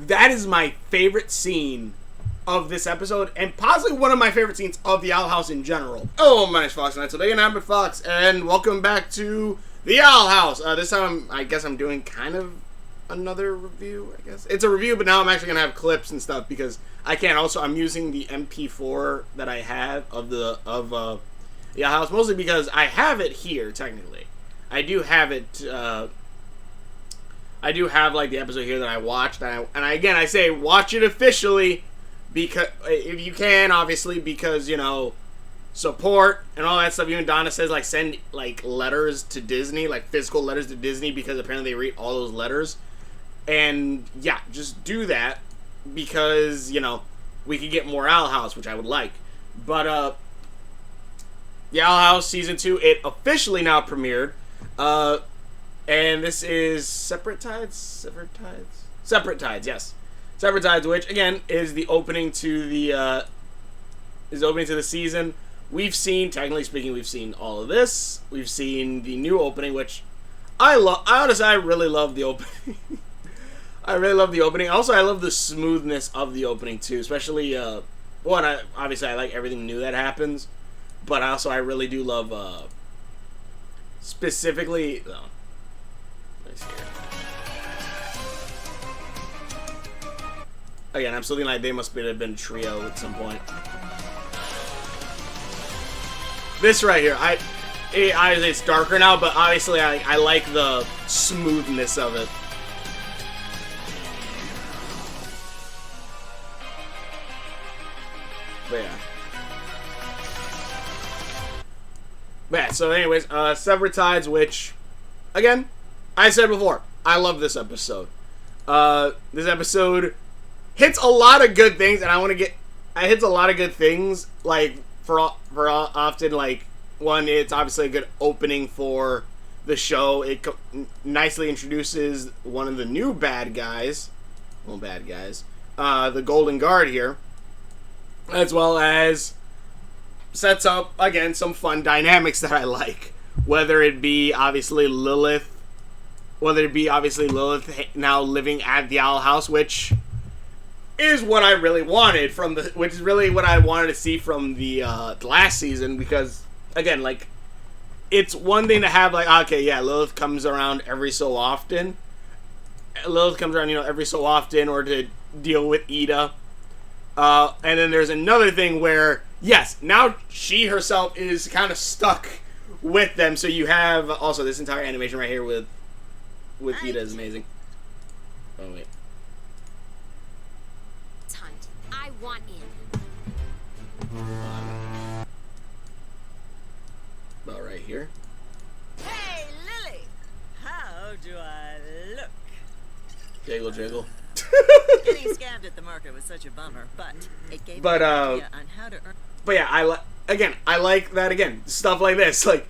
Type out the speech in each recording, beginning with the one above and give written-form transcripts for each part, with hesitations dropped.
that is my favorite scene of this episode, and possibly one of my favorite scenes of the Owl House in general. Oh, my name is Fox, and today I'm with Fox, and welcome back to the Owl House. This time, I guess I'm doing kind of another review, I guess. It's a review, but now I'm actually going to have clips and stuff, because I can't. Also, I'm using the MP4 that I had of the Owl House, mostly because I have it here, technically. I do have it, I do have, like, the episode here that I watched, and again, I say watch it officially, because, if you can, obviously, because, you know, support and all that stuff. Even Donna says, like, send, like, letters to Disney, like, physical letters to Disney, because apparently they read all those letters. And, yeah, just do that, because, you know, we could get more Owl House, which I would like. But, the Owl House Season 2, it officially now premiered. And this is Separate Tides, yes. Separate Tides, which, again, is the opening to the, season. We've seen, technically speaking, we've seen all of this. We've seen the new opening, which I really love the opening. I really love the opening. Also, I love the smoothness of the opening, too. Especially, obviously, I like everything new that happens. But also, I really do love, specifically, let me see here. Again, I'm still thinking like they must have been a trio at some point. This right here, it's darker now, but obviously I like the smoothness of it. But yeah, so anyways, Severed Tides, which, again, I said before, I love this episode. This episode hits a lot of good things, and it hits a lot of good things, like, for often, like, one, it's obviously a good opening for the show. It nicely introduces one of the new bad guys, the Golden Guard here, as well as sets up, again, some fun dynamics that I like, whether it be, obviously, Lilith now living at the Owl House, which is what I really wanted which is really what I wanted to see from the last season, because, again, like, it's one thing to have, like, okay, yeah, Lilith comes around every so often, or to deal with Ida, and then there's another thing where, yes, now she herself is kind of stuck with them, so you have, also, this entire animation right here with Ida is amazing. Oh, wait. I want in. About right here. Hey, Lily! How do I look? Jiggle, jiggle. Getting scammed at the market was such a bummer, but it gave me an idea on how to earn. But yeah, I like that again. Stuff like this, like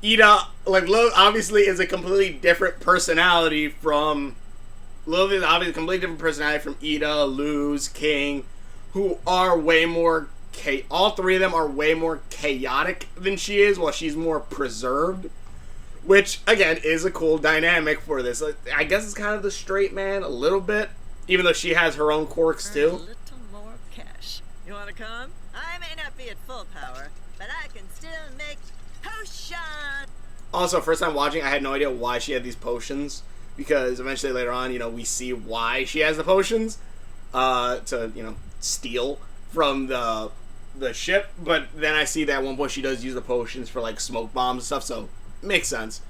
Ida, like Lilith obviously is a completely different personality from. Lilith is obviously a completely different personality from Ida, Luz, King, who are way more all three of them are way more chaotic than she is, while she's more preserved. Which, again, is a cool dynamic for this. Like, I guess it's kind of the straight man, a little bit, even though she has her own quirks, too. A little more cash. You want to come? I may not be at full power, but I can still make potion! Also, first time watching, I had no idea why she had these potions. Because eventually later on, you know, we see why she has the potions. To, you know, steal from the ship. But then I see that at one point she does use the potions for, like, smoke bombs and stuff. So, makes sense.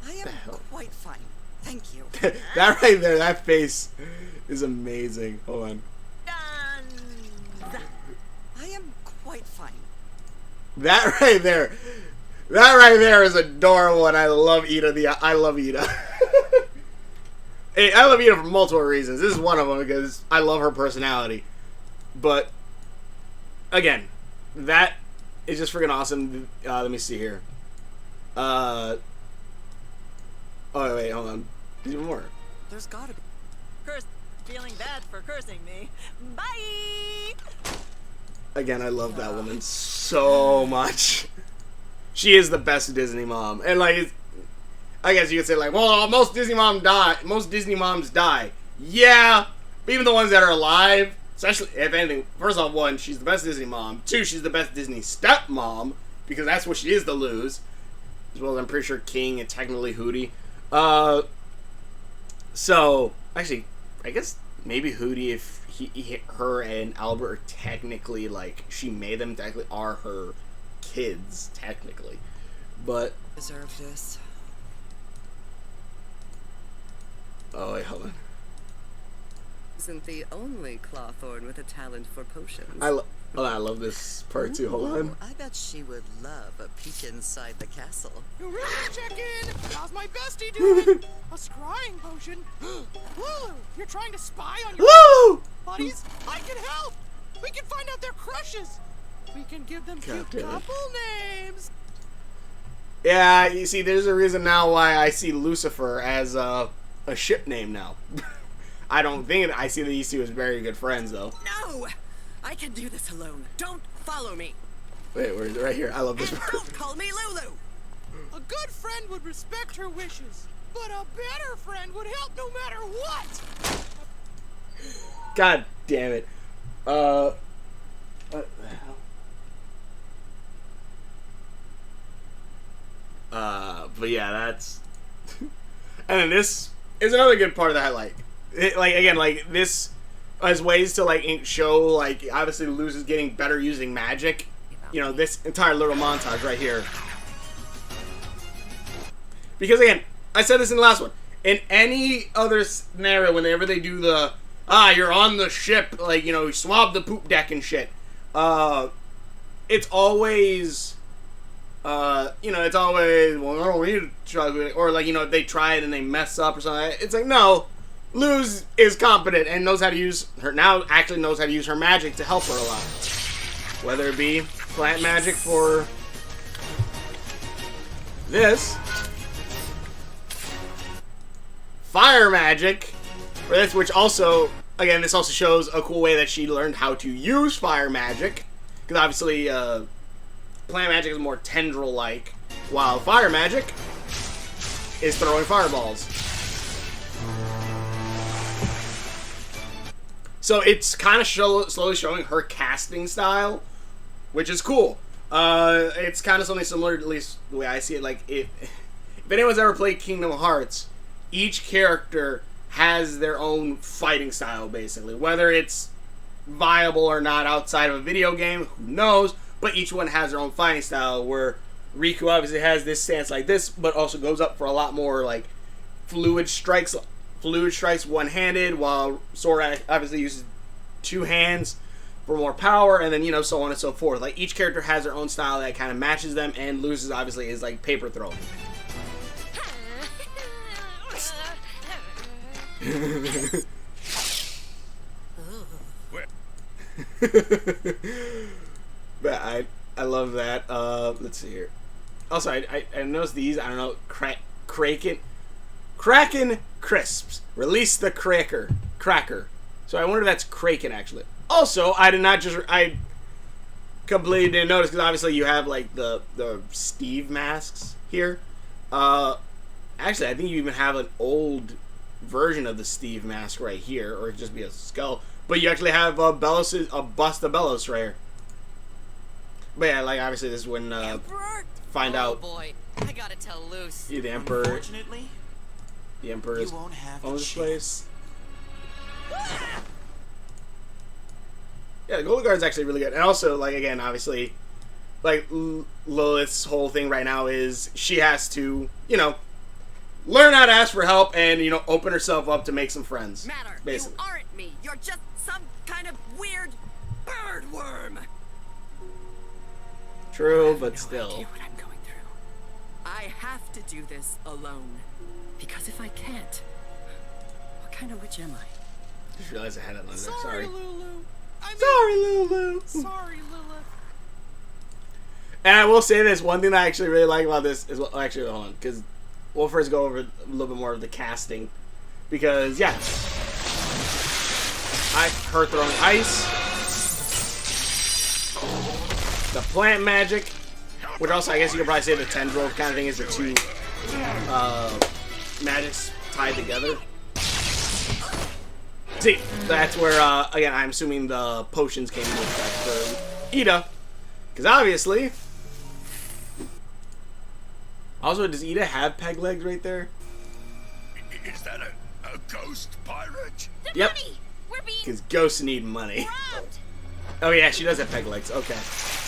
I am quite fine. Thank you. That right there, that face is amazing. Hold on. I am quite fine. That right there. That right there is adorable, and I love Ida. I love Ida. Hey, I love Ida for multiple reasons. This is one of them, because I love her personality. But, again, that is just freaking awesome. Let me see here. Oh, wait, hold on. There's even more. There's gotta be. Curse. Feeling bad for cursing me. Bye! Again, I love that woman so much. She is the best Disney mom. And, like, I guess you could say, like, well, most Disney moms die. Yeah, but even the ones that are alive, especially, if anything, first off, one, she's the best Disney mom. Two, she's the best Disney stepmom, because that's what she is to lose. As well as I'm pretty sure King and technically Hootie. So, actually, I guess maybe Hootie, if her and Albert are technically, like, she made them technically, are her kids, technically. But... Deserve this. Oh, wait, hold on. Isn't the only Clawthorn with a talent for potions. I love this part too. Hold on. I bet she would love a peek inside the castle. You really check in. How's my bestie doing? A scrying potion. Lulu, you're trying to spy on your Woo! buddies? I can help. We can find out their crushes. We can give them God cute damn it. couple names. Yeah, you see, there's a reason now why I see Lucifer as a ship name now. I don't think I see these two as very good friends though. No! I can do this alone. Don't follow me. Wait, where's it? Right here. I love this And part. don't call me Lulu. A good friend would respect her wishes, but a better friend would help no matter what. God damn it. What the hell? But yeah, that's... And then this is another good part that I like. Like, again, like, this as ways to, like, show, like, obviously Luz is getting better using magic. You know, this entire little montage right here. Because, again, I said this in the last one. In any other scenario, whenever they do the, you're on the ship, like, you know, you swab the poop deck and shit, it's always, you know, it's always, well, I don't need to try it. Or, like, you know, if they try it and they mess up or something, it's like, no, Luz is competent and knows how to use her, now actually knows how to use her magic to help her a lot. Whether it be plant magic for this, fire magic for this, which also, again, this also shows a cool way that she learned how to use fire magic. Because obviously, plant magic is more tendril-like, while fire magic is throwing fireballs. So it's kind of slowly showing her casting style, which is cool. It's kind of something similar, at least the way I see it. Like, if anyone's ever played Kingdom Hearts, each character has their own fighting style, basically. Whether it's viable or not outside of a video game, who knows? But each one has their own fighting style, where Riku obviously has this stance like this, but also goes up for a lot more, like, fluid strikes one-handed, while Sora obviously uses two hands for more power, and then, you know, so on and so forth. Like, each character has their own style that kind of matches them, and Luz's obviously is like paper throwing. But I love that. Let's see here. Also, I noticed these, I don't know, Kraken Crisps. Release the cracker. So I wonder if that's Kraken, actually. Also, I completely didn't notice, because obviously you have, like, the Steve masks here. Actually, I think you even have an old version of the Steve mask right here, or it'd just be a skull. But you actually have a bust of Bellows right here. But yeah, like, obviously this is when find out. Oh boy, I gotta tell Luce. The Emperor. Unfortunately, The Emperor you won't have owns a this place. chance. Yeah, the Golden Guard's actually really good. And also, like, again, obviously, like, Lilith's whole thing right now is she has to, you know, learn how to ask for help and, you know, open herself up to make some friends. Matter. Basically. You aren't me. You're just some kind of weird bird worm. True, but No still. idea what I'm going through. I have to do this alone. Because if I can't, what kind of witch am I? Just realized I had it on there. Sorry, Sorry. Lulu. I mean, Sorry, Lulu. sorry, Lilith. And I will say this, one thing that I actually really like about this is, well, actually, hold on, because we'll first go over a little bit more of the casting. Because, yeah. Her throwing ice. The plant magic. Which also, I guess you could probably say the tendril kind of thing is the two magics tied together. See, that's where, again, I'm assuming the potions came into effect for Ida. Because obviously... Also, does Ida have peg legs right there? Is that a ghost pirate? The Yep. money! We're being Because ghosts need money. robbed! Oh yeah, she does have peg legs. Okay.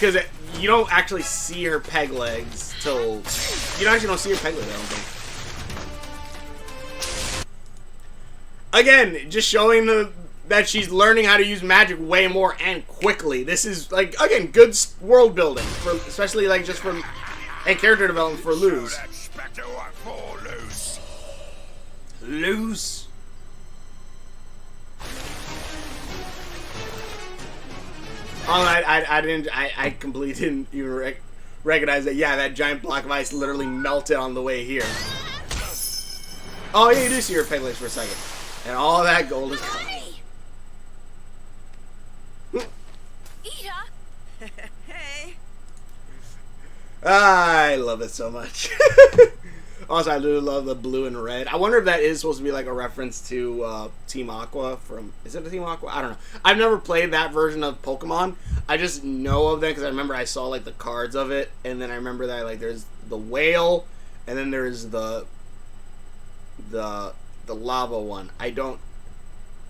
Because you don't actually see her peg legs till... You actually don't see her peg legs, I don't think. Again, just showing that she's learning how to use magic way more and quickly. This is, like, again, good world building, for, especially, like, just from... And character development for Luz. Luz. I completely didn't even recognize that. Yeah, that giant block of ice literally melted on the way here. Oh yeah, you do see her peg legs for a second, and all that gold is gone. Ida! Hey. I love it so much. Also, I do love the blue and red. I wonder if that is supposed to be like a reference to Team Aqua from... Is it a Team Aqua? I don't know. I've never played that version of Pokemon. I just know of them because I remember I saw like the cards of it, and then I remember that like there's the whale, and then there's the lava one. I don't...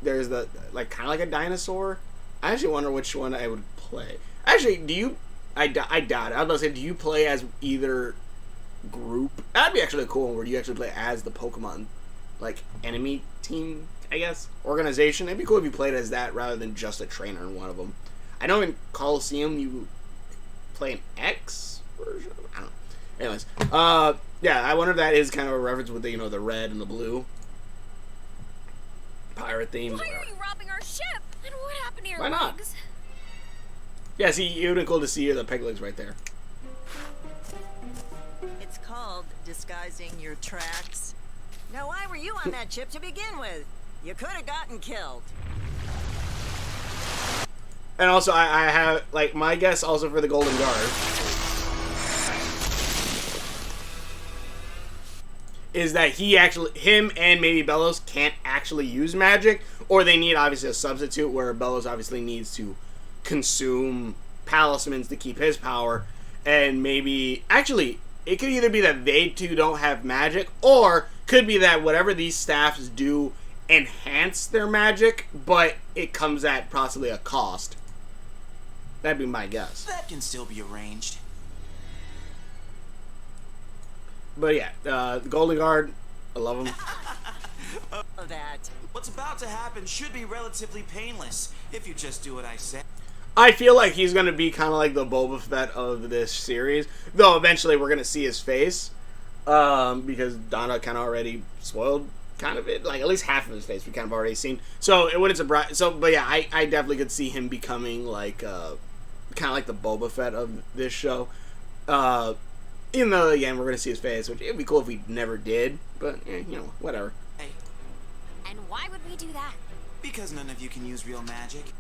There's the like kind of like a dinosaur. I actually wonder which one I would play. Actually, do you... I doubt it. I was about to say, do you play as either group? That'd be actually a cool one where you actually play as the Pokemon, like, enemy team, I guess? Organization. It'd be cool if you played as that rather than just a trainer in one of them. I know in Coliseum you play an X version? I don't know. Anyways. Yeah, I wonder if that is kind of a reference with the, you know, the red and the blue. Pirate theme. Why are you robbing our ship? And what happened to your Why not? legs? Yeah, see, it would have been cool to see the peg legs right there. It's called disguising your tracks. Now, why were you on that ship to begin with? You could have gotten killed. And also, I have, like, my guess also for the Golden Guard is that him and maybe Bellows can't actually use magic, or they need, obviously, a substitute where Bellows obviously needs to consume palismans to keep his power, and maybe... Actually, it could either be that they two don't have magic, or could be that whatever these staffs do enhance their magic, but it comes at possibly a cost. That'd be my guess. That can still be arranged. But yeah, the Golden Guard, I love them. That. What's about to happen should be relatively painless if you just do what I say. I feel like he's going to be kind of like the Boba Fett of this series, though eventually we're going to see his face, because Donna kind of already spoiled kind of it, like at least half of his face we kind of already seen, so it wouldn't surprise. So, but yeah, I definitely could see him becoming like kind of like the Boba Fett of this show. Even though again we're going to see his face, which it'd be cool if we never did, but you know, whatever. Hey, And why would we do that? because none of you can use real magic.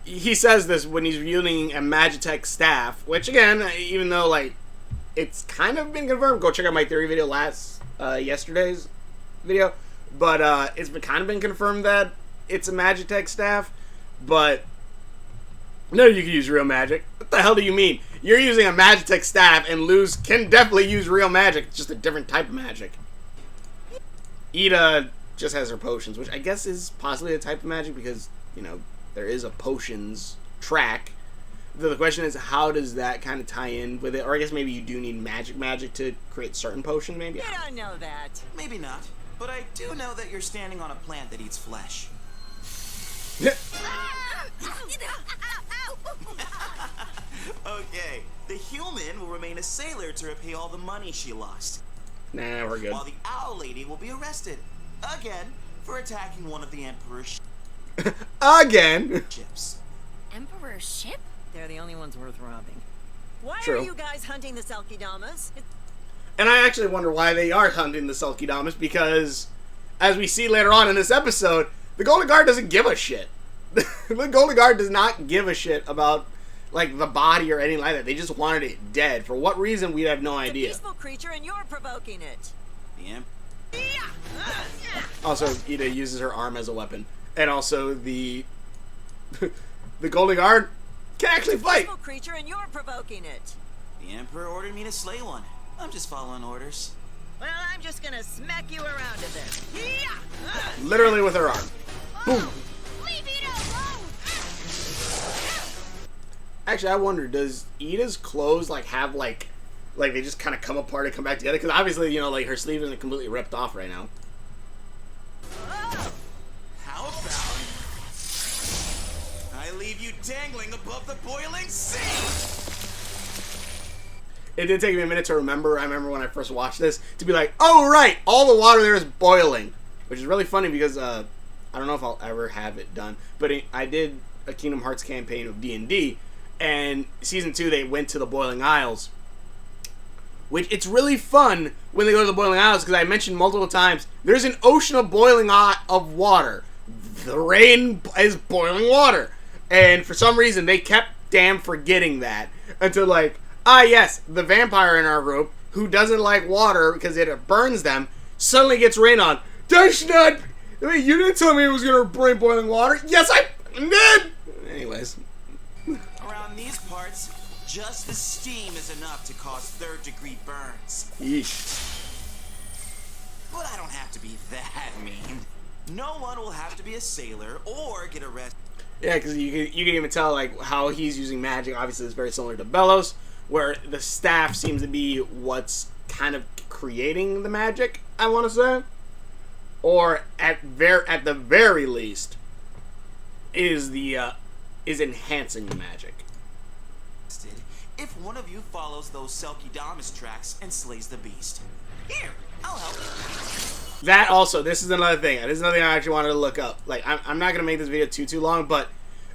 He says this when he's wielding a Magitech staff, which again, even though like it's kind of been confirmed, go check out my theory video yesterday's video, but it's kind of been confirmed that it's a Magitech staff, but no, you can use real magic. What the hell do you mean? You're using a Magitech staff, and Luz can definitely use real magic. It's just a different type of magic. Ida just has her potions, which I guess is possibly a type of magic because, you know, there is a potions track. The question is, how does that kind of tie in with it? Or I guess maybe you do need magic to create certain potion, maybe? You don't know that. Maybe not, but I do know that you're standing on a plant that eats flesh. Okay, the human will remain a sailor to repay all the money she lost, Nah, we're good. while the owl lady will be arrested, again, for attacking one of the Emperor's Again! ships. Emperor's ship? They're the only ones worth robbing. Why True. are you guys hunting the Selkie-Damas? And I actually wonder why they are hunting the Selkie-Damas, because, as we see later on in this episode, the Golden Guard doesn't give a shit. The Golden Guard does not give a shit about, like, the body or anything like that. They just wanted it dead. For what reason, we have no It's a idea. peaceful creature and you're provoking it. The Also, Ida uses her arm as a weapon. And also, the Golden Guard can actually fight. Evil creature, and you're provoking it. The Emperor ordered me to slay one. I'm just following orders. Well, I'm just gonna smack you around a bit. Literally with her arm. Boom. Leave it alone! Actually, I wonder, does Ida's clothes, like, have, like they just kind of come apart and come back together? Because obviously, you know, like, her sleeve isn't completely ripped off right now. How about I leave you dangling above the boiling sea? It did take me a minute to remember. I remember when I first watched this to be like, oh, right, all the water there is boiling. Which is really funny because I don't know if I'll ever have it done. But I did a Kingdom Hearts campaign of D&D. And Season 2, they went to the Boiling Isles. Which, it's really fun when they go to the Boiling Isles, because I mentioned multiple times, there's an ocean of boiling of water. The rain is boiling water. And for some reason, they kept damn forgetting that. Until like, yes, the vampire in our group, who doesn't like water because it burns them, suddenly gets rain on. That's not... I mean, you didn't tell me it was going to bring boiling water. Yes, I did! Anyways. Around these parts, just the steam is enough to cause third-degree burns. Yeesh. But I don't have to be that mean. No one will have to be a sailor or get arrested. Yeah, because you can even tell like how he's using magic. Obviously, it's very similar to Bellows, where the staff seems to be what's kind of creating the magic, I want to say. Or at the very least, is enhancing the magic. If one of you follows those Selkie-Damas tracks and slays the beast. Here, I'll help. That also, this is another thing. This is another thing I actually wanted to look up. Like, I'm not gonna make this video too long, but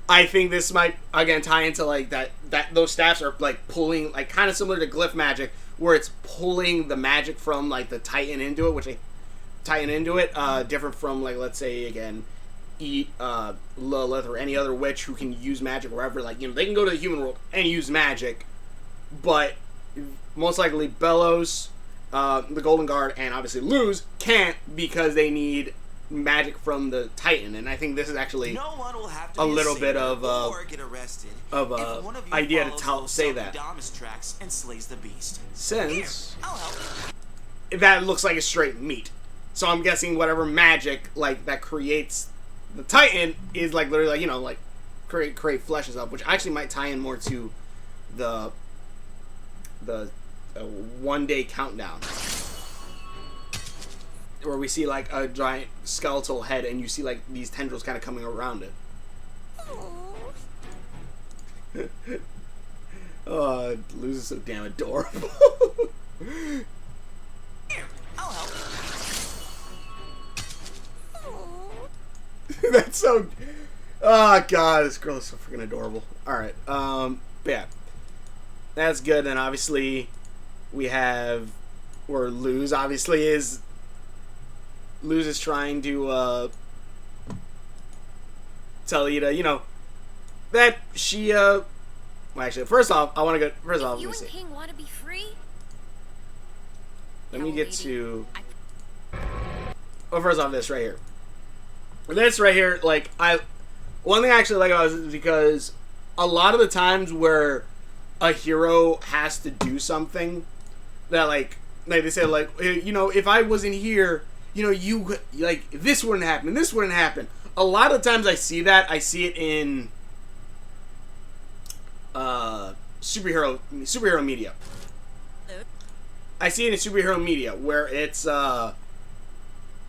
I think this might again tie into like that those staffs are like pulling, like kind of similar to glyph magic, where it's pulling the magic from like the Titan into it, different from like, let's say again, Lilith or any other witch who can use magic wherever. Like, you know, they can go to the human world and use magic, but most likely Bellows, the Golden Guard, and obviously Luz can't because they need magic from the Titan. And I think this is actually no one will have to a be little a bit sailor of or get arrested of if one of you idea to follows say those that, Selkie-Damas tracks and slays the beast. since I'll help. that looks like a straight meat. So I'm guessing whatever magic like that creates the Titan is like literally like, you know, like create flesh and stuff, which actually might tie in more to the 1 day countdown, where we see like a giant skeletal head and you see like these tendrils kind of coming around it. Oh, Luz is so damn adorable. Here, I'll help. That's so... Oh, God, this girl is so freaking adorable. Alright, but yeah. That's good, and obviously we have... Where Luz, obviously, is... Luz is trying to, tell Ida, you know, that she, Well, actually, first off, I want to go... First off, let You me and see. King want to be free? Let me Hell, get lady. to... Well, first off, this right here. This right here, like, one thing I actually like about it is because a lot of the times where a hero has to do something that, like they say, like, you know, if I wasn't here, you know, like, this wouldn't happen, this wouldn't happen. A lot of times I see it in superhero media. I see it in superhero media where it's,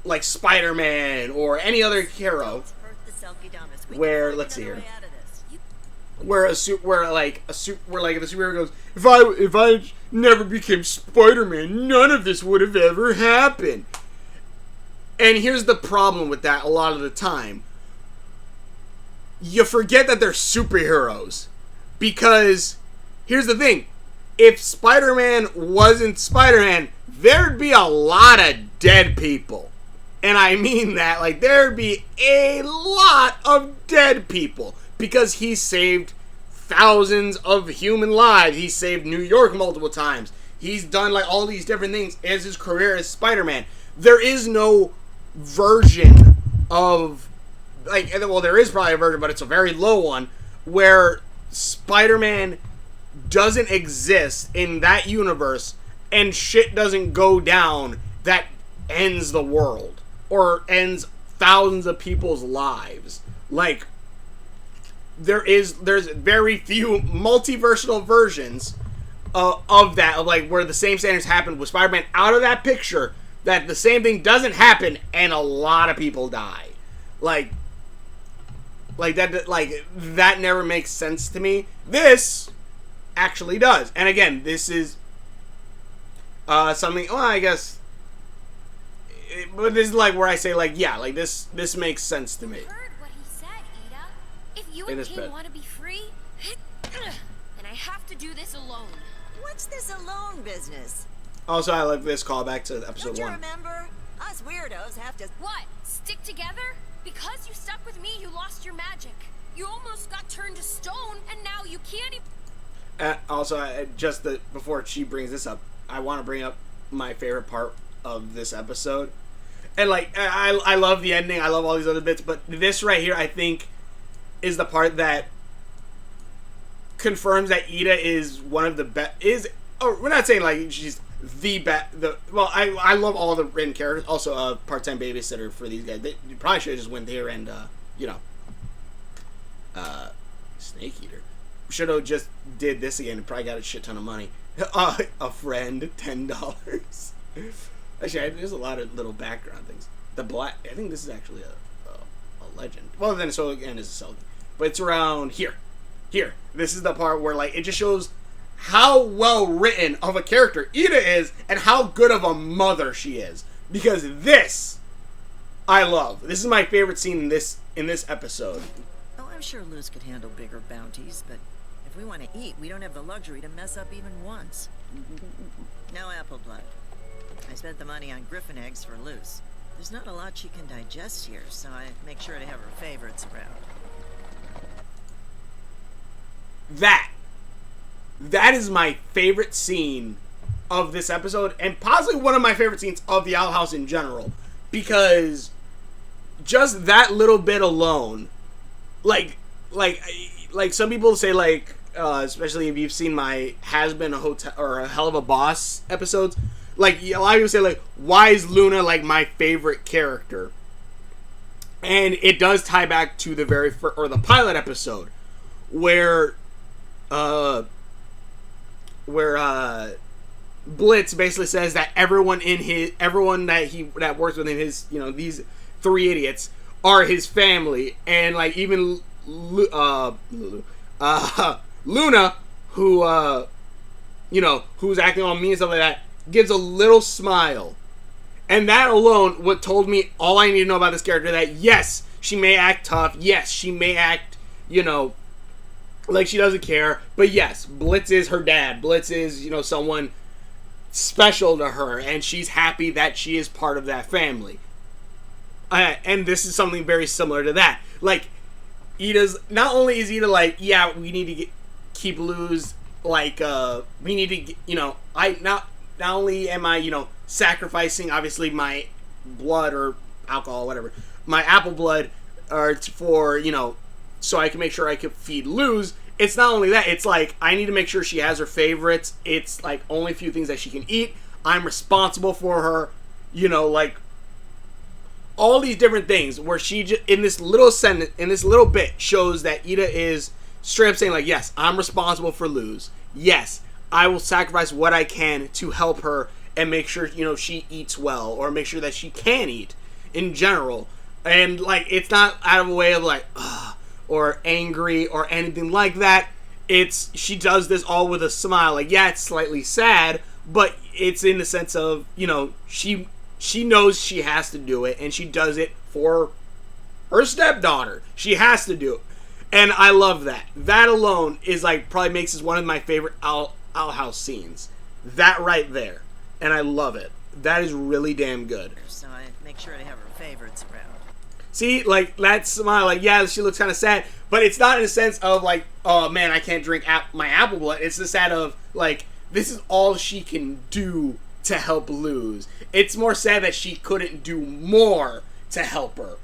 like Spider-Man or any other hero, where let's see here, where the superhero goes, if I never became Spider-Man, none of this would have ever happened. And here's the problem with that: a lot of the time, you forget that they're superheroes, because here's the thing: if Spider-Man wasn't Spider-Man, there'd be a lot of dead people. And I mean that, like, there'd be a lot of dead people, because he saved thousands of human lives. He saved New York multiple times. He's done, like, all these different things as his career as Spider-Man. there is no version of, like, well, there is probably a version, but it's a very low one, where Spider-Man doesn't exist in that universe and shit doesn't go down that ends the world or ends thousands of people's lives. Like, there's very few multiversal versions of that, of like where the same standards happened with Spider-Man out of that picture, that the same thing doesn't happen and a lot of people die. Like that never makes sense to me. This actually does. And again, this is something, well, I guess, but this is like where I say, like, yeah, like this makes sense to me. Heard what he said, Ida. If you It and is King bad. want to be free, then I have to do this alone. What's this alone business? Also, I like this callback to Don't episode you 1. remember? Us weirdos have to... What? Stick together? Because you stuck with me, you lost your magic. You almost got turned to stone, and now you can't even... Also, before she brings this up, I want to bring up my favorite part of this episode. And, like, I love the ending, I love all these other bits, but this right here, I think, is the part that confirms that Ida is one of the best, we're not saying, like, she's the best, well, I love all the written characters, also a part-time babysitter for these guys. You probably should have just went there and, Snake Eater. Should have just did this again and probably got a shit ton of money. A friend, $10. Actually, there's a lot of little background things. I think this is actually a legend. Well, then, so again, it's a Selkie. But it's around here. Here. This is the part where, like, it just shows how well written of a character Ida is and how good of a mother she is. Because this, I love. This is my favorite scene in this episode. Oh, I'm sure Luz could handle bigger bounties, but if we want to eat, we don't have the luxury to mess up even once. No apple blood. I spent the money on griffin eggs for Luz. There's not a lot she can digest here, so I make sure to have her favorites around. That is my favorite scene of this episode, and possibly one of my favorite scenes of the Owl House in general, because just that little bit alone, like some people say, like, especially if you've seen my Has Been a Hotel or a Hell of a Boss episodes, like, a lot of people say, like, why is Luna, like, my favorite character? And it does tie back to the the pilot episode, where Blitz basically says that everyone that works with him, his, these three idiots are his family, and, like, even Luna, who who's acting all mean and stuff like that, gives a little smile. And that alone what told me all I need to know about this character, that yes, she may act tough, yes, she may act, like she doesn't care, but yes, Blitz is her dad. Blitz is, someone special to her, and she's happy that she is part of that family. And this is something very similar to that. Like, Ida's, not only is Ida like, yeah, we need to keep Luz, like, we need to, not only am I, sacrificing, obviously, my blood or alcohol, whatever, my apple blood, or for, so I can make sure I can feed Luz. It's not only that, it's like, I need to make sure she has her favorites. It's, like, only a few things that she can eat. I'm responsible for her, like, all these different things where she just, in this little sentence, in this little bit, shows that Ida is straight up saying, like, yes, I'm responsible for Luz. Yes, I will sacrifice what I can to help her and make sure, she eats well, or make sure that she can eat in general. And, like, it's not out of a way of, like, ugh, or angry or anything like that. It's, she does this all with a smile. Like, yeah, it's slightly sad, but it's in the sense of, she knows she has to do it, and she does it for her stepdaughter. She has to do it. And I love that. That alone is, like, probably makes this one of my favorite Owl House scenes. That right there. And I love it. That is really damn good. So I make sure to have her favorites around. See, like, that smile, like, yeah, she looks kind of sad, but it's not in a sense of, like, oh, man, I can't drink my apple blood. It's the sad of, like, this is all she can do to help Luz. It's more sad that she couldn't do more to help her.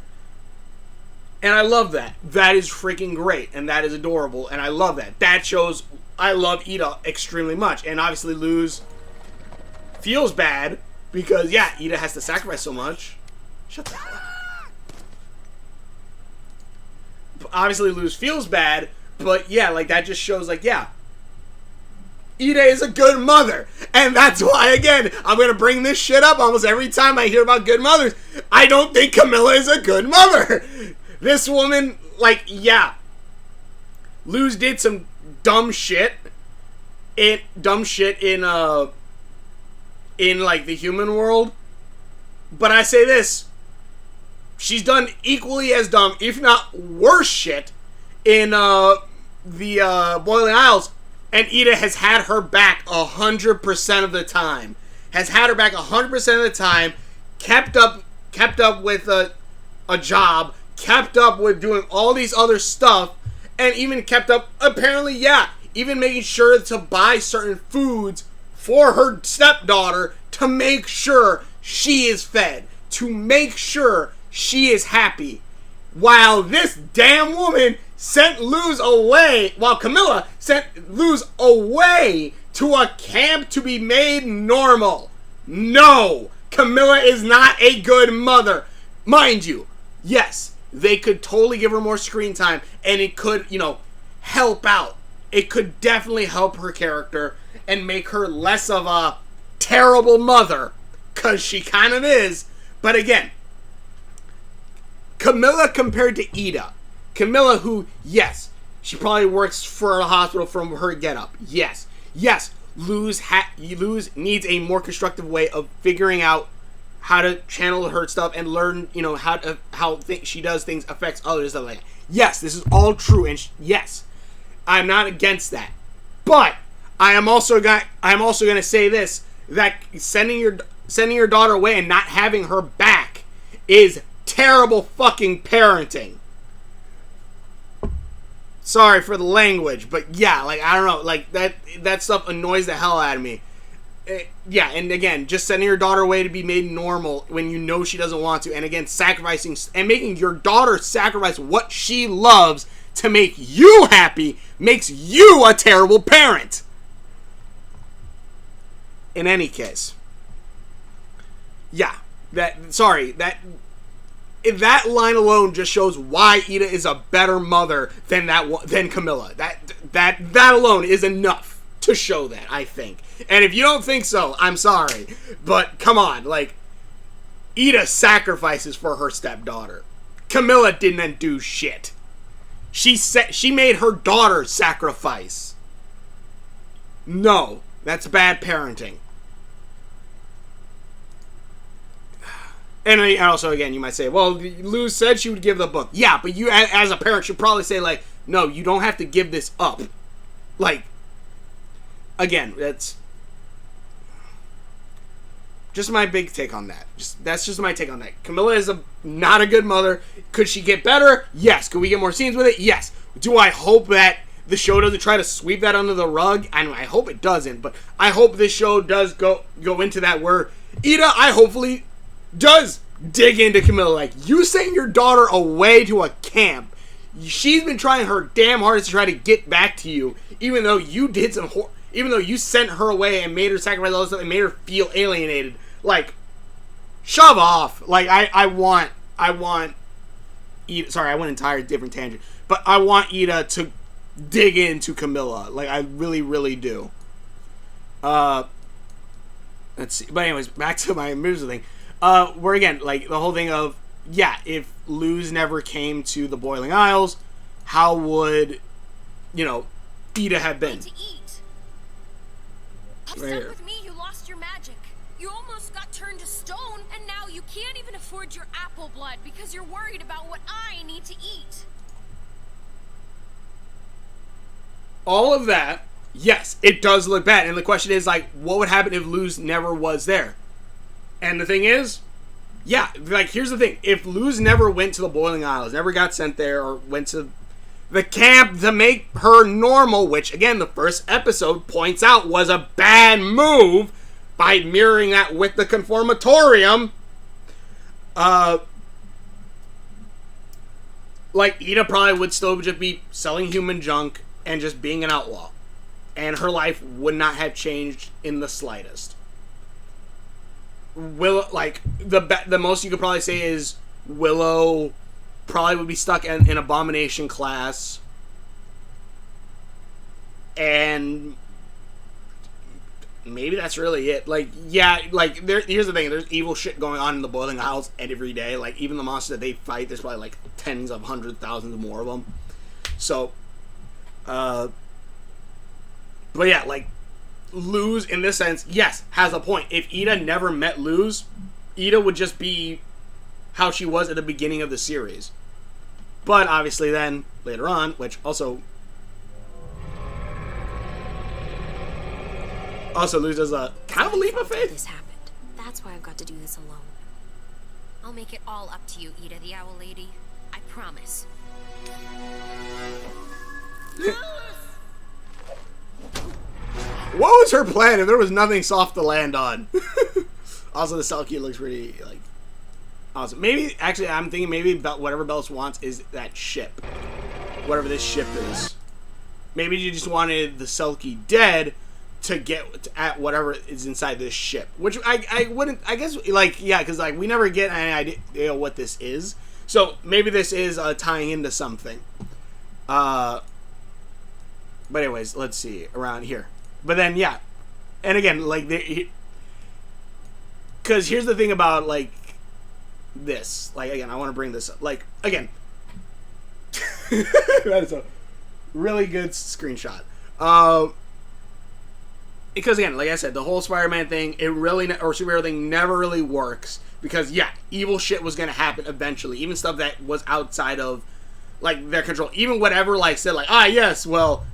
And I love that. That is freaking great. And that is adorable. And I love that. That shows I love Ida extremely much. And obviously Luz feels bad because, yeah, Ida has to sacrifice so much. Shut the hell up. Obviously Luz feels bad. But, yeah, like, that just shows, like, yeah, Ida is a good mother. And that's why, again, I'm going to bring this shit up almost every time I hear about good mothers. I don't think Camilla is a good mother. This woman, like, yeah, Luz did some dumb shit. In like, the human world. But I say this. She's done equally as dumb, if not worse shit, in the Boiling Isles. And Ida has had her back 100% of the time. Has had her back 100% of the time. Kept up with a job. Kept up with doing all these other stuff. And even kept up, apparently, yeah, even making sure to buy certain foods for her stepdaughter to make sure she is fed. To make sure she is happy. While this damn woman sent Luz away, while Camilla sent Luz away to a camp to be made normal. No, Camilla is not a good mother. Mind you, yes, they could totally give her more screen time, and it could, help out. It could definitely help her character and make her less of a terrible mother, because she kind of is. But again, Camilla compared to Ida. Camilla, who, yes, she probably works for a hospital from her getup. Yes. Luz needs a more constructive way of figuring out how to channel her stuff and learn, how she does things affects others. Like, yes, this is all true, and yes, I'm not against that. But I am also going to say this: that sending your daughter away and not having her back is terrible fucking parenting. Sorry for the language, but yeah, like, I don't know, like, that stuff annoys the hell out of me. Yeah, and again, just sending your daughter away to be made normal when you know she doesn't want to, and again, sacrificing, and making your daughter sacrifice what she loves to make you happy makes you a terrible parent. In any case. Yeah, that line alone just shows why Ida is a better mother than Camilla. That alone is enough to show that, I think. And if you don't think so, I'm sorry. But come on, like, Ida sacrifices for her stepdaughter. Camilla didn't do shit. She made her daughter sacrifice. No, that's bad parenting. And also, again, you might say, well, Luz said she would give the book. Yeah, but you, as a parent, should probably say, like, no, you don't have to give this up. Like, again, that's just my big take on that. That's just my take on that. Camilla is not a good mother. Could she get better? Yes. Could we get more scenes with it? Yes. Do I hope that the show doesn't try to sweep that under the rug? I hope it doesn't, but I hope this show does go into that where Ida, hopefully does dig into Camilla. Like, you sent your daughter away to a camp. She's been trying her damn hardest to try to get back to you, even though you did even though you sent her away and made her sacrifice all this stuff and made her feel alienated. Like, shove off. Like, I want Ida, sorry, I went entire different tangent, but I want Ida to dig into Camilla. Like, I really, really do. Let's see. But anyways, back to my music thing. Where again, like, the whole thing of, yeah, if Luz never came to the Boiling Isles, how would, Ida have been? To eat. Right Upset here. with me, you lost your magic. You almost got turned to stone, and now you can't even afford your apple blood because you're worried about what I need to eat. All of that, yes, it does look bad. And the question is, like, what would happen if Luz never was there? And the thing is, yeah, like, here's the thing. If Luz never went to the Boiling Isles, never got sent there, or went to the camp to make her normal, which, again, the first episode points out was a bad move, by mirroring that with the conformatorium, like, Ida probably would still just be selling human junk and just being an outlaw. And her life would not have changed in the slightest. Like, the most you could probably say is Willow probably would be stuck in Abomination class. And maybe that's really it. Like, yeah, like, here's the thing. There's evil shit going on in the Boiling Isles every day. Like, even the monsters that they fight, there's probably, like, tens of hundreds, thousands more of them. So, but yeah, like, Luz, in this sense, yes, has a point. If Ida never met Luz, Ida would just be how she was at the beginning of the series. But, obviously, then, later on, which also Luz does a kind of a leap of faith. This happened. That's why I've got to do this alone. I'll make it all up to you, Ida the Owl Lady. I promise. What was her plan if there was nothing soft to land on? Also, the Selkie looks pretty, like, awesome. Maybe, actually, I'm thinking maybe whatever Bellis wants is that ship. Whatever this ship is. Maybe you just wanted the Selkie dead to get at whatever is inside this ship. Which I wouldn't, I guess, like, yeah, because, like, we never get any idea what this is. So, maybe this is tying into something. But anyways, let's see, around here. But then, yeah. And again, like, because here's the thing about, like, this. Like, again, I want to bring this up. Like, again. That is a really good screenshot. Because, again, like I said, the whole Spider-Man thing, or superhero thing, never really works. Because, yeah, evil shit was going to happen eventually. Even stuff that was outside of, like, their control. Even whatever, like, said, like, yes, well,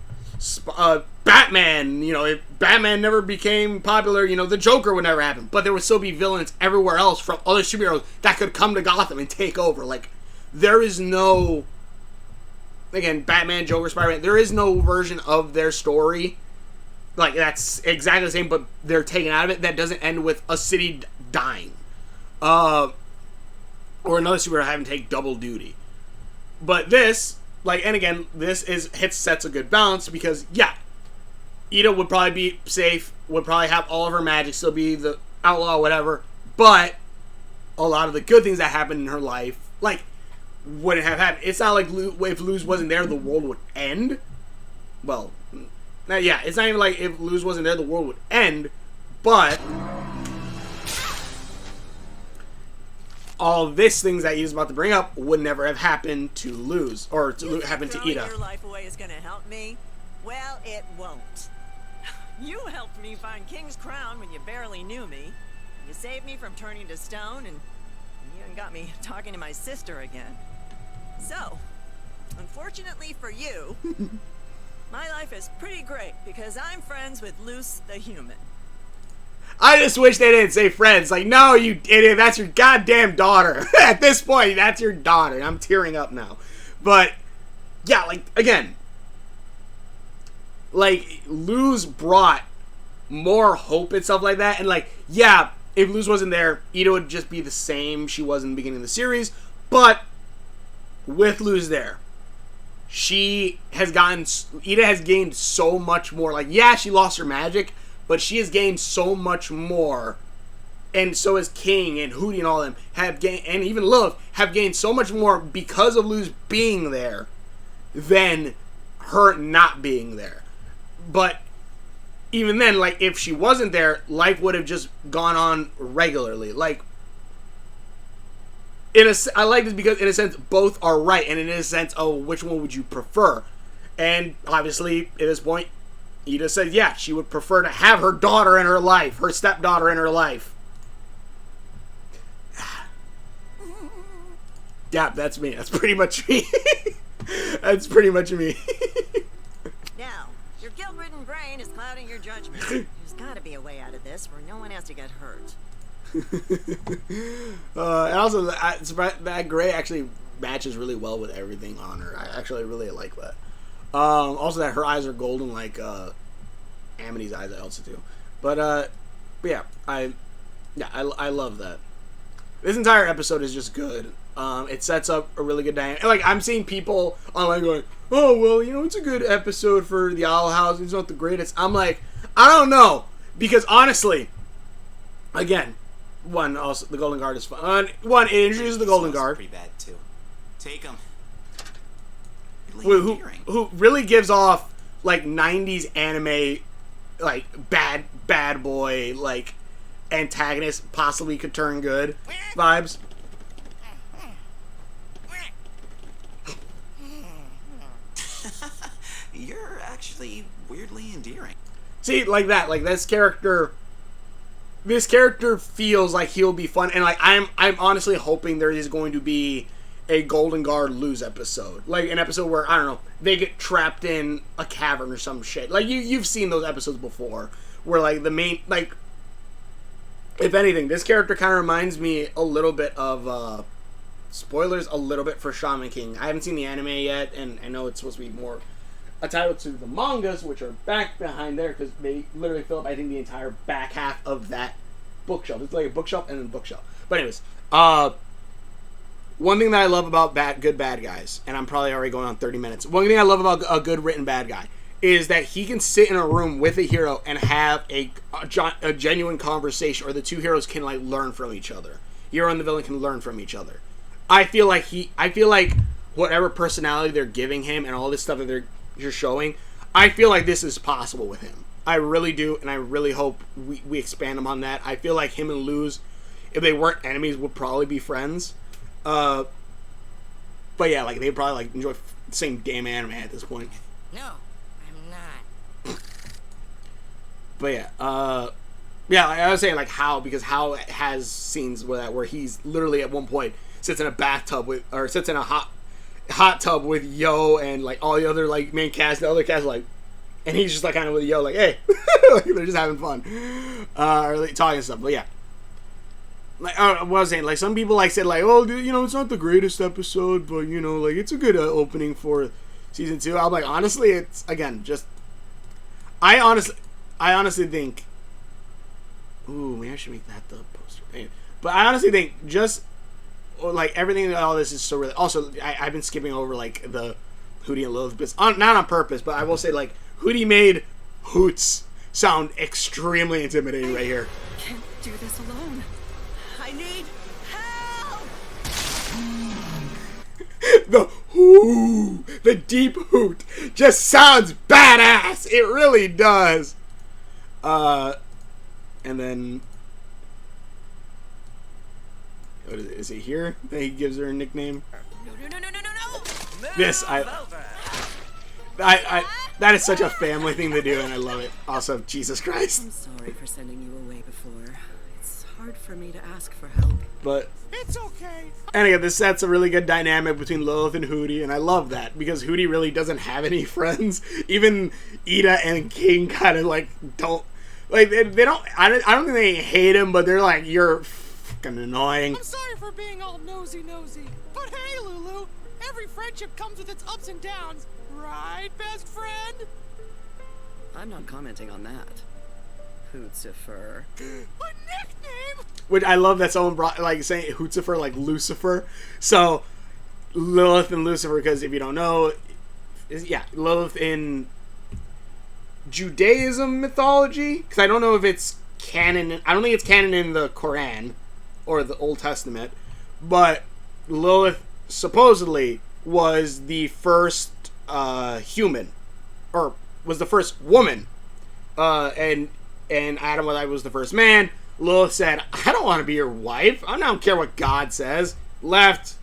Batman, you know, if Batman never became popular, you know, the Joker would never happen. But there would still be villains everywhere else from other superheroes that could come to Gotham and take over. Like, there is no, again, Batman, Joker, Spider-Man, there is no version of their story, like, that's exactly the same, but they're taken out of it, that doesn't end with a city dying. Or another superhero having to take double duty. But this, like, and again, this sets a good balance because, yeah, Ida would probably be safe, would probably have all of her magic, still be the outlaw, whatever, but a lot of the good things that happened in her life, like, wouldn't have happened. It's not like if Luz wasn't there, the world would end. Well, yeah, it's not even like if Luz wasn't there, the world would end, but all this things that he's about to bring up would never have happened to Luz, or to happen to Ida. Your life away is gonna help me? Well, it won't. You helped me find King's Crown when you barely knew me. You saved me from turning to stone, and you even got me talking to my sister again. So, unfortunately for you, my life is pretty great because I'm friends with Luce the Human. I just wish they didn't say friends. Like, no, you idiot, that's your goddamn daughter. At this point, that's your daughter. I'm tearing up now. But, yeah, like, again, like, Luz brought more hope and stuff like that. And, like, yeah, if Luz wasn't there, Ida would just be the same she was in the beginning of the series. But with Luz there, Ida has gained so much more. Like, yeah, she lost her magic, but she has gained so much more. And so has King and Hootie and all of them have gained, and even Lilith have gained so much more because of Luz being there than her not being there. But even then, like, if she wasn't there, life would have just gone on regularly. Like, I like this because, in a sense, both are right. And in a sense, which one would you prefer? And obviously, at this point, Ida said, yeah, she would prefer to have her daughter in her life, her stepdaughter in her life. Yeah, that's me. That's pretty much me. That's pretty much me. Now, your guilt-ridden brain is clouding your judgment. There's got to be a way out of this where no one has to get hurt. And also, that gray actually matches really well with everything on her. I actually really like that. Also, that her eyes are golden like Amity's eyes, I also do. But But yeah, I love that. This entire episode is just good. It sets up a really good dynamic. Like, I'm seeing people online going, oh, well, you know, it's a good episode for the Owl House. It's not the greatest. I'm like, I don't know. Because, honestly, again, also, the Golden Guard is fun. It introduces the Golden Guard. Pretty bad, too. Take him. Who really gives off, like, 90s anime, like, bad boy, like, antagonist, possibly could turn good vibes. You're actually weirdly endearing. See, like that, like this character feels like he'll be fun, and like I'm honestly hoping there is going to be a Golden Guard lose episode, like an episode where, I don't know, they get trapped in a cavern or some shit. Like you've seen those episodes before, where like the main, like, if anything, this character kind of reminds me a little bit of spoilers a little bit for Shaman King. I haven't seen the anime yet, and I know it's supposed to be more a title to the mangas, which are back behind there, because they literally fill up, I think, the entire back half of that bookshelf. It's like a bookshelf and then a bookshelf. But anyways, one thing that I love about good bad guys, and I'm probably already going on 30 minutes, one thing I love about a good written bad guy is that he can sit in a room with a hero and have a genuine conversation, or the two heroes can like learn from each other. Hero and the villain can learn from each other. I feel like whatever personality they're giving him and all this stuff that you're showing, I feel like this is possible with him. I really do, and I really hope we expand him on that. I feel like him and Luz, if they weren't enemies, would probably be friends. But yeah, like they probably like enjoy the same damn anime at this point. No, I'm not. But yeah, like I was saying, like because Hal has scenes where he's literally at one point sits in a bathtub sits in a hot tub with Yo and like all the other like main cast, the other cast, like, and he's just like kind of with Yo, like, hey, like, they're just having fun, or like, talking and stuff. But yeah, like what I was saying, like some people like said like, oh, dude, you know, it's not the greatest episode, but you know, like it's a good opening for season 2. I'm like, honestly, it's again just, I honestly think, ooh, maybe I should make that the poster. Anyway, but I honestly think just like everything, all this is so really. Also, I've been skipping over like the Hootie and Lilith bits, not on purpose, but I will say like Hootie made Hoots sound extremely intimidating right here. Can't do this alone. I need help. The deep hoot just sounds badass. It really does. And then. What is it here that he gives her a nickname? No. This, that is such a family thing to do, and I love it. Also, Jesus Christ. I'm sorry for sending you away before. It's hard for me to ask for help. But It's okay. and again, this sets a really good dynamic between Lilith and Hootie, and I love that because Hootie really doesn't have any friends. Even Ida and King kind of like don't like they don't. I don't think they hate him, but they're like, you're fucking annoying. I'm sorry for being all nosy. But hey, Lulu, every friendship comes with its ups and downs. Right, best friend? I'm not commenting on that. Hootsifer. A nickname? Which I love that someone brought, like, saying Hootsifer like Lucifer. So, Lilith and Lucifer, because if you don't know, Lilith in Judaism mythology, because I don't know if it's canon, I don't think it's canon in the Quran or the Old Testament, but Lilith supposedly was the first human, or was the first woman, and Adam was the first man. Lilith said, I don't want to be your wife. I don't care what God says. Left,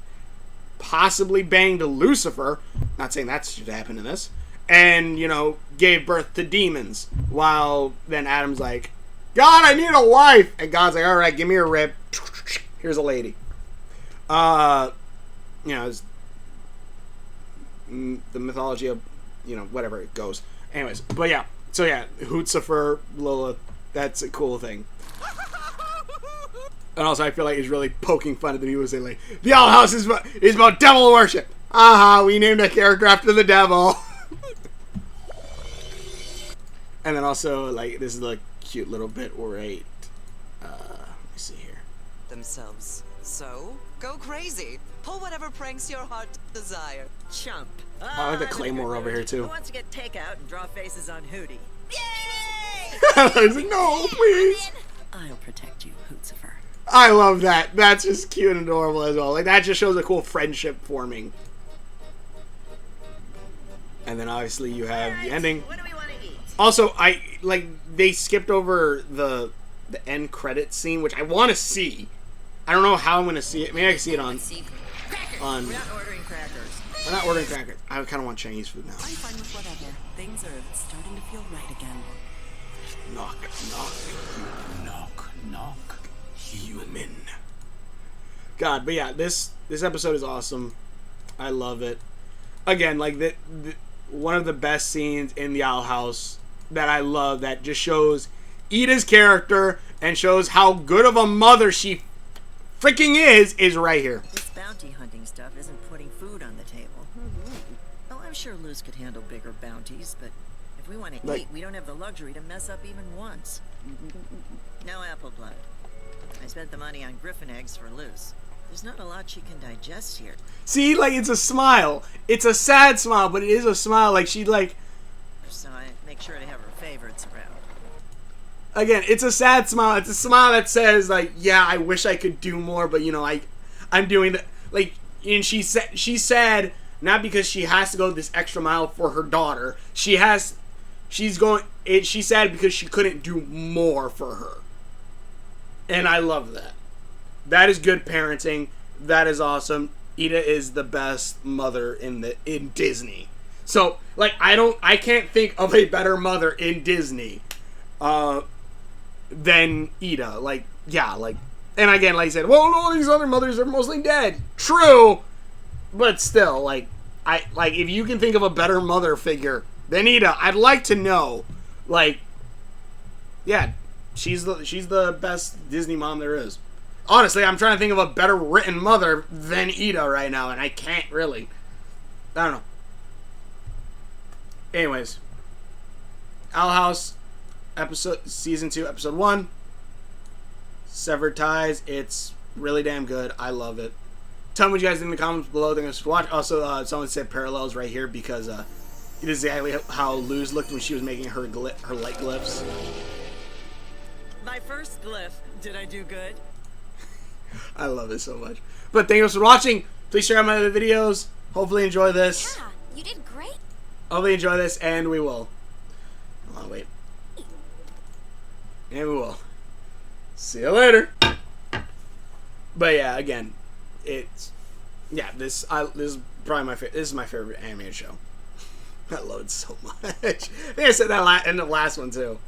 possibly banged Lucifer. Not saying that should happen in this. And, you know, gave birth to demons. While then Adam's like, God, I need a wife. And God's like, alright, give me a rib. Here's a lady. You know, it's the mythology of, you know, whatever it goes. Anyways, but yeah. So yeah, Hootsifer, Lilith, that's a cool thing. And also, I feel like he's really poking fun at the people saying, like, the Owl House is about devil worship. Aha, we named a character after the devil. And then also, like, this is the cute little bit where themselves. So, go crazy. Pull whatever pranks your heart desire. Chump. I like the Claymore over here, too. Who wants to get takeout and draw faces on Hootie? I was like, no, please. I'll protect you, Hootsifer. I love that. That's just cute and adorable as well. Like, that just shows a cool friendship forming. And then obviously you have the ending. What do we want to eat? Also, they skipped over the end credit scene, which I want to see. I don't know how I'm going to see it. Maybe I can see it on. We're not ordering crackers. We're not ordering crackers. I kind of want Chinese food now. I'm fine with whatever. Things are starting to feel right again. Knock, knock, knock, knock, human. God, but yeah, this episode is awesome. I love it. Again, like one of the best scenes in the Owl House that I love, that just shows Ida's character and shows how good of a mother she freaking is right here. This bounty hunting stuff isn't putting food on the table. Oh, I'm sure Luz could handle bigger bounties, but if we want to eat, we don't have the luxury to mess up even once. No apple blood. I spent the money on griffin eggs for Luz. There's not a lot she can digest here. See, like, it's a smile. It's a sad smile, but it is a smile. Like, she, like... So I make sure to have her favorites around. Again, it's a sad smile. It's a smile that says, like, yeah, I wish I could do more, but, you know, I'm doing the... Like, and she's sad, not because she has to go this extra mile for her daughter. She's sad because she couldn't do more for her. And I love that. That is good parenting. That is awesome. Ida is the best mother in Disney. So, like, I can't think of a better mother in Disney than Ida. Like, yeah, like, and again, like I said, well, all these other mothers are mostly dead. True, but still, like, if you can think of a better mother figure than Ida, I'd like to know. Like, yeah, she's the best Disney mom there is. Honestly, I'm trying to think of a better written mother than Ida right now, and I can't really. I don't know. Anyways, Owl House, season 2, episode 1. Severed Ties. It's really damn good. I love it. Tell me what you guys think in the comments below. They're going to watch. Also, someone said parallels right here because it is exactly how Luz looked when she was making her light glyphs. My first glyph. Did I do good? I love it so much. But thank you for watching. Please share out my other videos. Hopefully enjoy this. Yeah, you did great. Hopefully enjoy this, and we will. Hold on, wait. And we will. See you later. But yeah, again, this is probably my favorite. This is my favorite animated show. I love it so much. I think I said that in the last one too.